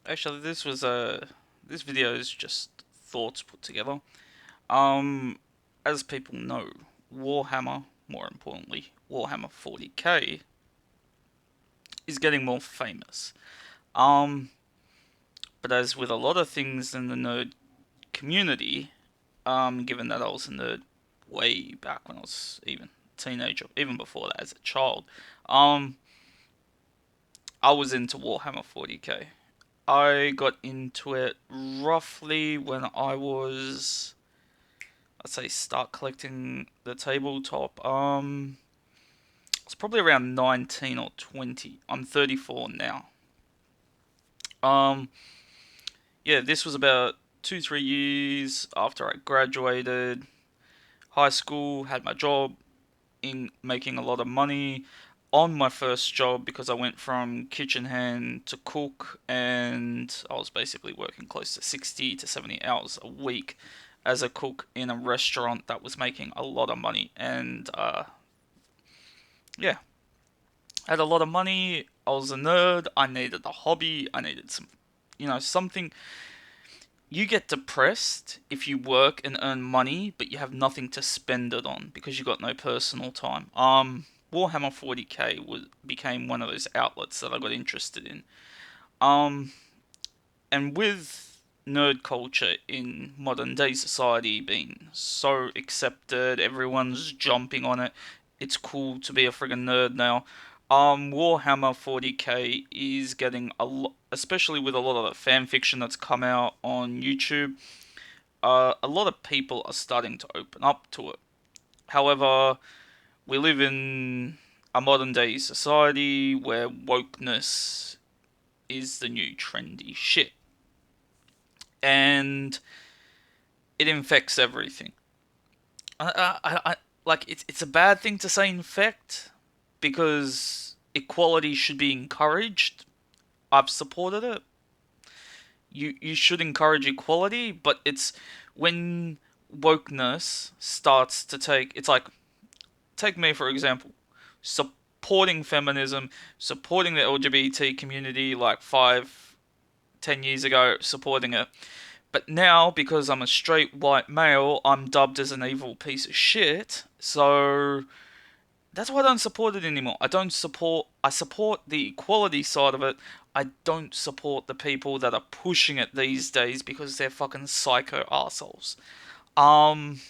Actually, this video is just thoughts put together. Um, as people know, Warhammer, more importantly, Warhammer 40k is getting more famous. Um, but as with a lot of things in the nerd community, given that I was a nerd way back when I was even a teenager, even before that as a child, um, I was into Warhammer 40k. I got into it roughly when I was, I'd say, start collecting the tabletop. It's probably around 19 or 20. I'm 34 now. Um, yeah, this was about 2, 3 years after I graduated high school, had my job, in making a lot of money on my first job because I went from kitchen hand to cook, and I was basically working close to 60 to 70 hours a week as a cook in a restaurant that was making a lot of money. And yeah, I had a lot of money. I was a nerd. I needed a hobby. I needed some, something. You get depressed if you work and earn money, but you have nothing to spend it on because you got no personal time. Warhammer 40k became one of those outlets that I got interested in. Um, and with nerd culture in modern day society being so accepted, everyone's jumping on it. It's cool to be a friggin' nerd now. Warhammer 40k is getting a lot, especially with a lot of the fan fiction that's come out on YouTube. A lot of people are starting to open up to it. However, we live in a modern day society where wokeness is the new trendy shit, and it infects everything. Like it's a bad thing to say infect because equality should be encouraged. I've supported it. You should encourage equality, but it's when wokeness starts to take, it's like, take me for example, supporting feminism, supporting the LGBT community like 5, 10 years ago, supporting it. But now, because I'm a straight white male, I'm dubbed as an evil piece of shit. So that's why I don't support it anymore. I support the equality side of it. I don't support the people that are pushing it these days because they're fucking psycho assholes. Um,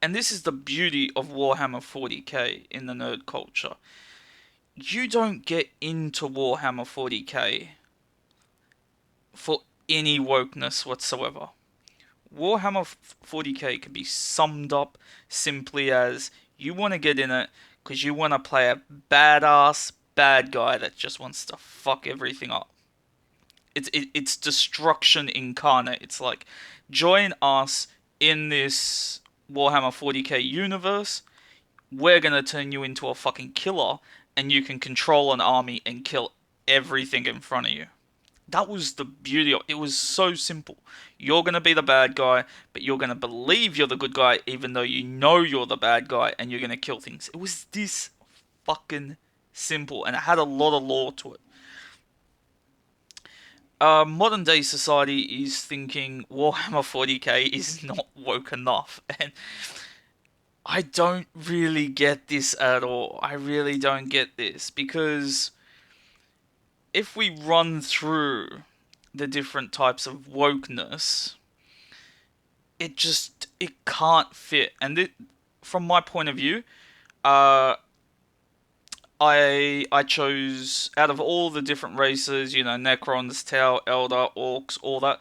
and this is the beauty of Warhammer 40k in the nerd culture. You don't get into Warhammer 40k for any wokeness whatsoever. Warhammer 40k can be summed up simply as you want to get in it because you want to play a badass bad guy that just wants to fuck everything up. It's destruction incarnate. It's like, join us in this Warhammer 40k universe. We're gonna turn you into a fucking killer, and you can control an army and kill everything in front of you. That was the beauty of it. It was so simple. You're gonna be the bad guy, but you're gonna believe you're the good guy, even though you know you're the bad guy, and you're gonna kill things. It was this fucking simple, and it had a lot of lore to it. Modern day society is thinking Warhammer 40k is not woke enough, and I don't really get this at all. I really don't get this because if we run through the different types of wokeness, it can't fit. And from my point of view, uh, I chose out of all the different races, Necrons, Tau, Elder, Orcs, all that.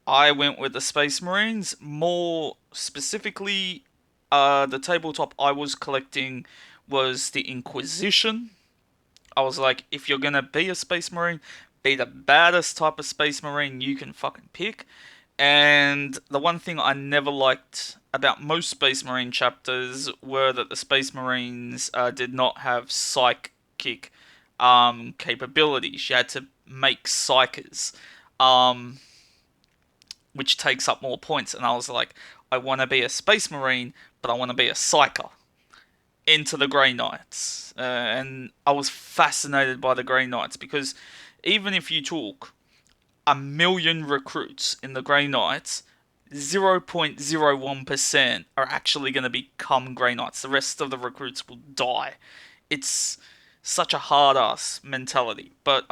I went with the Space Marines. More specifically, the tabletop I was collecting was the Inquisition. I was like, if you're gonna be a Space Marine, be the baddest type of Space Marine you can fucking pick. And the one thing I never liked about most Space Marine chapters were that the Space Marines did not have psychic capabilities. You had to make psychers, um, which takes up more points. And I was like, I want to be a Space Marine, but I want to be a psyker. into the Grey Knights, and I was fascinated by the Grey Knights because even if you took a million recruits in the Grey Knights, 0.01% are actually going to become Grey Knights. The rest of the recruits will die. It's such a hard ass mentality. But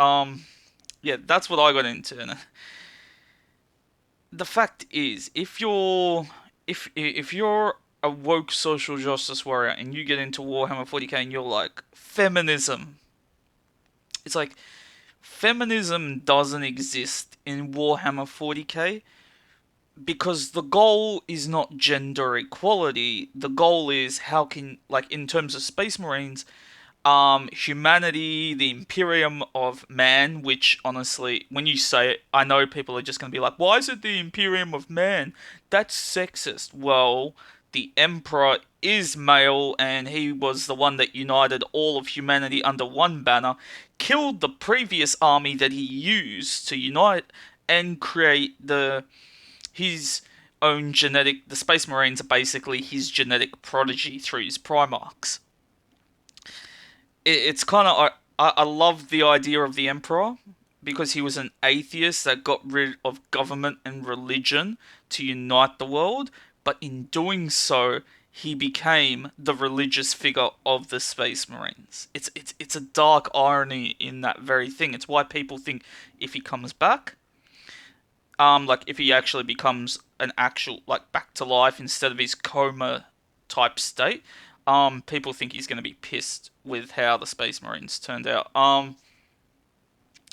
yeah, that's what I got into. And the fact is, if you're a woke social justice warrior and you get into Warhammer 40k and you're like feminism, it's like feminism doesn't exist in Warhammer 40k because the goal is not gender equality. The goal is how can, like, in terms of Space Marines, humanity, the Imperium of Man, which honestly, when you say it, I know people are just going to be like, why is it the Imperium of Man? That's sexist. Well, the Emperor is male, and he was the one that united all of humanity under one banner, killed the previous army that he used to unite and create his own genetic. The Space Marines are basically his genetic prodigy through his Primarchs. It's kind of I love the idea of the Emperor because he was an atheist that got rid of government and religion to unite the world, but in doing so, he became the religious figure of the Space Marines. It's a dark irony in that very thing. It's why people think if he comes back, like if he actually becomes an actual, like, back to life instead of his coma type state, people think he's going to be pissed with how the Space Marines turned out.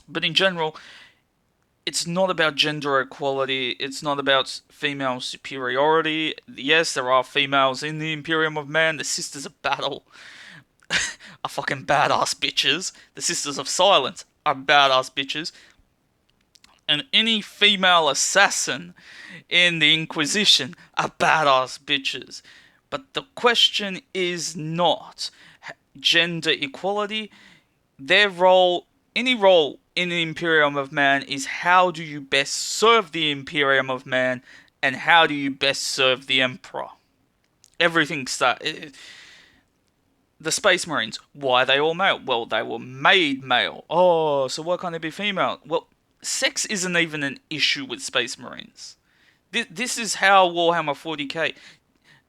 But in general, it's not about gender equality. It's not about female superiority. Yes, there are females in the Imperium of Man. The Sisters of Battle are fucking badass bitches. The Sisters of Silence are badass bitches. And any female assassin in the Inquisition are badass bitches. But the question is not gender equality. Their role, any role in the Imperium of Man, is how do you best serve the Imperium of Man and how do you best serve the Emperor. Everything starts. The Space Marines, why are they all male? Well, they were made male. Oh, so why can't they be female? Well, sex isn't even an issue with Space Marines. This is how Warhammer 40k.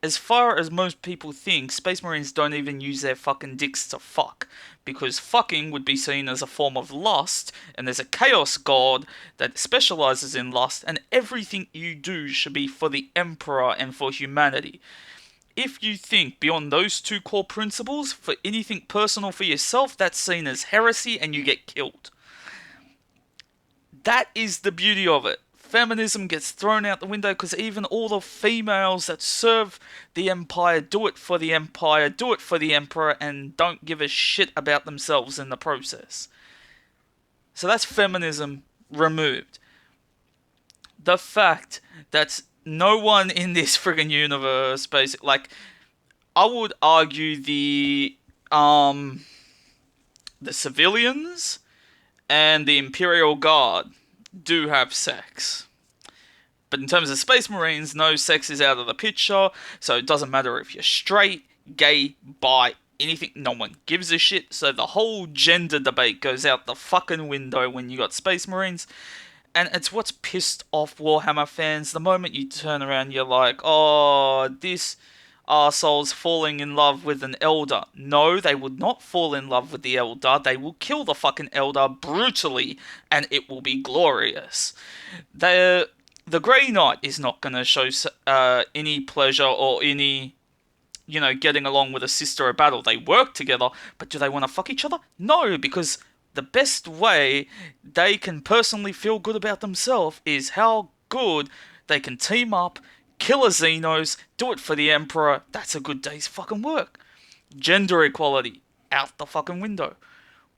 As far as most people think, Space Marines don't even use their fucking dicks to fuck. Because fucking would be seen as a form of lust, and there's a Chaos God that specializes in lust, and everything you do should be for the Emperor and for humanity. If you think beyond those two core principles, for anything personal for yourself, that's seen as heresy and you get killed. That is the beauty of it. Feminism gets thrown out the window because even all the females that serve the Empire do it for the Empire, do it for the Emperor, and don't give a shit about themselves in the process. So that's feminism removed. The fact that no one in this friggin' universe, basically, like, I would argue the civilians and the Imperial Guard do have sex. But in terms of Space Marines, no, sex is out of the picture, so it doesn't matter if you're straight, gay, bi, anything, no one gives a shit, so the whole gender debate goes out the fucking window when you got Space Marines. And it's what's pissed off Warhammer fans. The moment you turn around, you're like, oh, this arsehole's falling in love with an elder. No, they would not fall in love with the elder. They will kill the fucking elder brutally, and it will be glorious. The Grey Knight is not going to show any pleasure or any, getting along with a sister of battle. They work together, but do they want to fuck each other? No, because the best way they can personally feel good about themselves is how good they can team up, kill a Xenos, do it for the Emperor. That's a good day's fucking work. Gender equality, out the fucking window.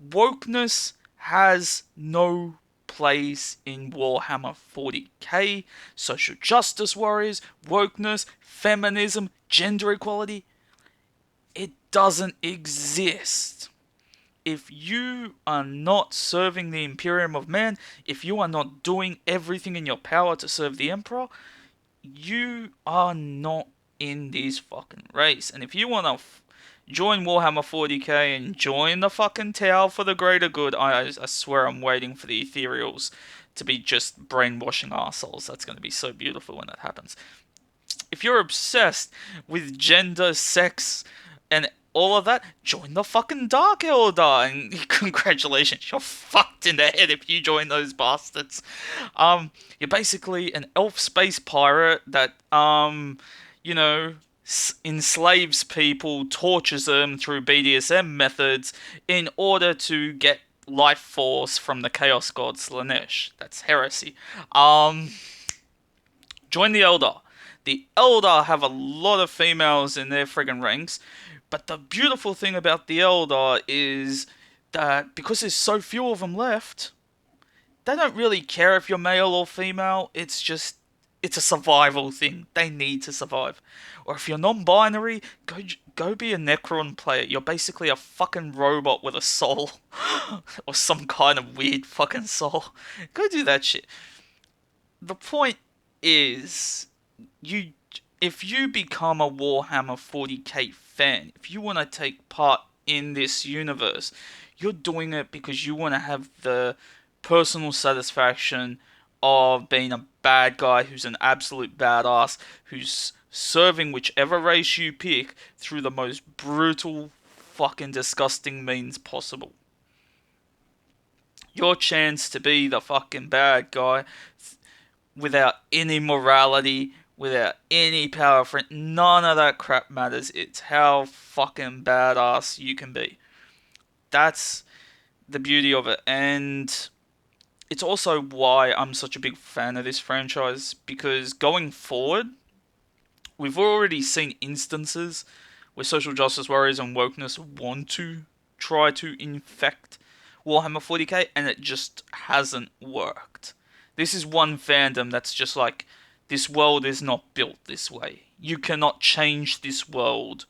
Wokeness has no place in Warhammer 40k. Social justice warriors, wokeness, feminism, gender equality, it doesn't exist. If you are not serving the Imperium of Man, if you are not doing everything in your power to serve the Emperor, you are not in this fucking race. And if you want to Join Warhammer 40k and join the fucking tower for the greater good. I swear I'm waiting for the ethereals to be just brainwashing assholes. That's going to be so beautiful when that happens. If you're obsessed with gender, sex, and all of that, join the fucking Dark Eldar. And congratulations, you're fucked in the head if you join those bastards. You're basically an elf space pirate that, you know, enslaves people, tortures them through BDSM methods in order to get life force from the Chaos God Slanesh. That's heresy. Join the Eldar. The Eldar have a lot of females in their friggin' ranks, but the beautiful thing about the Eldar is that because there's so few of them left, they don't really care if you're male or female. It's a survival thing. They need to survive. Or if you're non-binary, go be a Necron player. You're basically a fucking robot with a soul, or some kind of weird fucking soul. Go do that shit. The point is, you if you become a Warhammer 40k fan, if you want to take part in this universe, you're doing it because you want to have the personal satisfaction of being a bad guy who's an absolute badass, who's serving whichever race you pick through the most brutal, fucking disgusting means possible. Your chance to be the fucking bad guy without any morality, without any power for it. None of that crap matters. It's how fucking badass you can be. That's the beauty of it. And it's also why I'm such a big fan of this franchise, because going forward, we've already seen instances where social justice warriors and wokeness want to try to infect Warhammer 40k, and it just hasn't worked. This is one fandom that's just like, this world is not built this way. You cannot change this world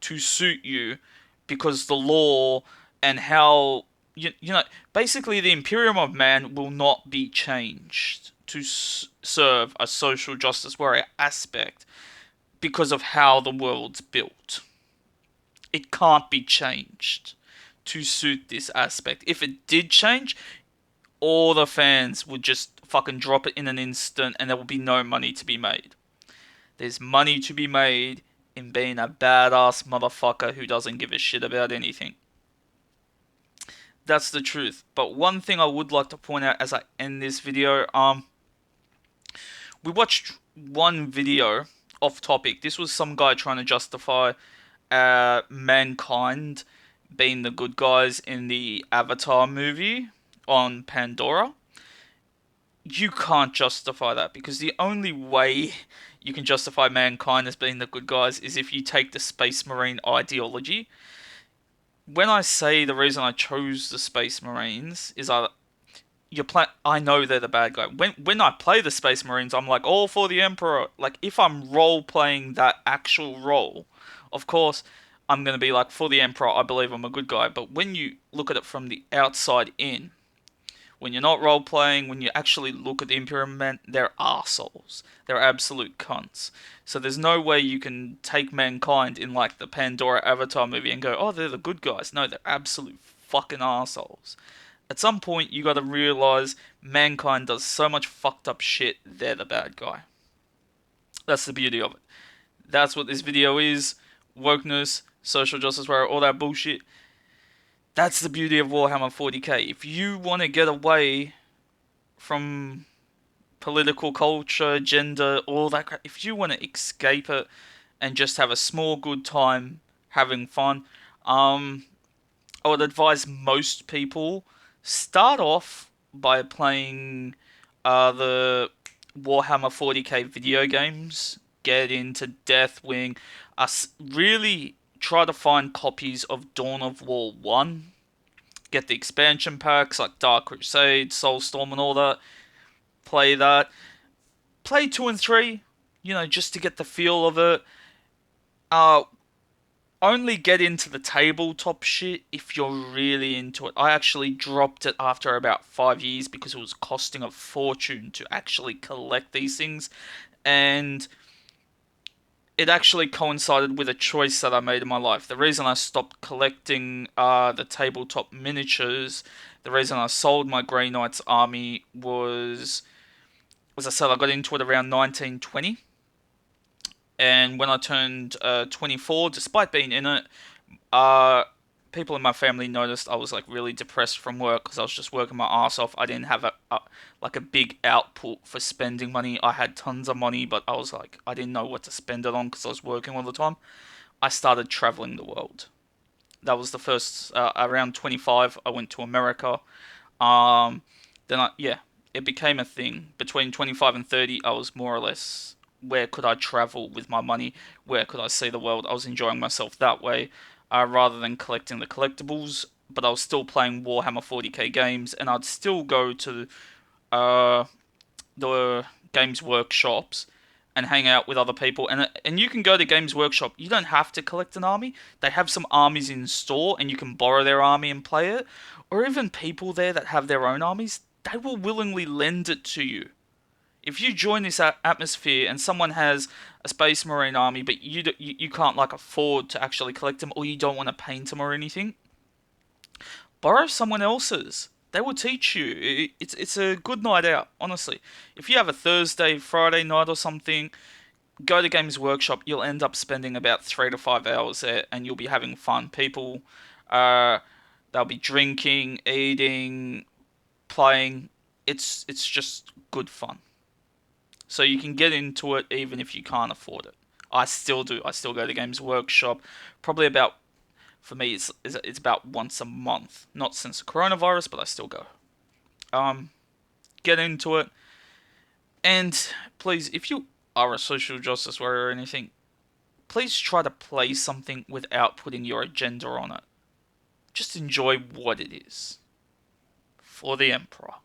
to suit you because the law and how you know, basically the Imperium of Man will not be changed to serve a social justice warrior aspect because of how the world's built. It can't be changed to suit this aspect. If it did change, all the fans would just fucking drop it in an instant and there will be no money to be made. There's money to be made in being a badass motherfucker who doesn't give a shit about anything. That's the truth. But one thing I would like to point out as I end this video, we watched one video off topic. This was some guy trying to justify mankind being the good guys in the Avatar movie on Pandora. You can't justify that, because the only way you can justify mankind as being the good guys is if you take the Space Marine ideology. When I say the reason I chose the Space Marines is I know they're the bad guy. When I play the Space Marines, I'm like, all for the Emperor. Like, if I'm role playing that actual role, of course I'm gonna be like, for the Emperor, I believe I'm a good guy. But when you look at it from the outside in, when you're not role playing, when you actually look at the Imperium Men, they're arseholes. They're absolute cunts. So there's no way you can take mankind in like the Pandora Avatar movie and go, oh, they're the good guys. No, they're absolute fucking arseholes. At some point, you gotta realize mankind does so much fucked up shit, they're the bad guy. That's the beauty of it. That's what this video is. Wokeness, social justice warrior, all that bullshit. That's the beauty of Warhammer 40k. If you want to get away from political culture, gender, all that crap, if you want to escape it and just have a small good time having fun, I would advise most people start off by playing the Warhammer 40k video games. Get into Deathwing. Really try to find copies of Dawn of War 1. Get the expansion packs like Dark Crusade, Soulstorm, and all that. Play that. Play 2 and 3, just to get the feel of it. Only get into the tabletop shit if you're really into it. I actually dropped it after about 5 years because it was costing a fortune to actually collect these things. And it actually coincided with a choice that I made in my life. The reason I stopped collecting the tabletop miniatures, the reason I sold my Grey Knights army was, as I said, I got into it around 1920. And when I turned 24, despite being in it, uh, people in my family noticed I was like really depressed from work because I was just working my ass off. I didn't have like a big output for spending money. I had tons of money, but I was like I didn't know what to spend it on because I was working all the time. I started traveling the world. That was the first around 25. I went to America. Um, then yeah, it became a thing. Between 25 and 30, I was more or less where could I travel with my money? Where could I see the world? I was enjoying myself that way, rather than collecting the collectibles. But I was still playing Warhammer 40k games, and I'd still go to uh, the Games Workshops and hang out with other people. And you can go to Games Workshop. You don't have to collect an army. They have some armies in store, and you can borrow their army and play it. Or even people there that have their own armies, they will willingly lend it to you. If you join this atmosphere and someone has a Space Marine army, but you can't like afford to actually collect them, or you don't want to paint them or anything, borrow someone else's. They will teach you. It's a good night out, honestly. If you have a Thursday, Friday night or something, go to Games Workshop. You'll end up spending about 3 to 5 hours there, and you'll be having fun. People, uh, they'll be drinking, eating, playing. It's just good fun. So you can get into it even if you can't afford it. I still do. I still go to Games Workshop. Probably about, for me, it's about once a month. Not since the coronavirus, but I still go. Um, get into it. And please, if you are a social justice warrior or anything, please try to play something without putting your agenda on it. Just enjoy what it is. For the Emperor.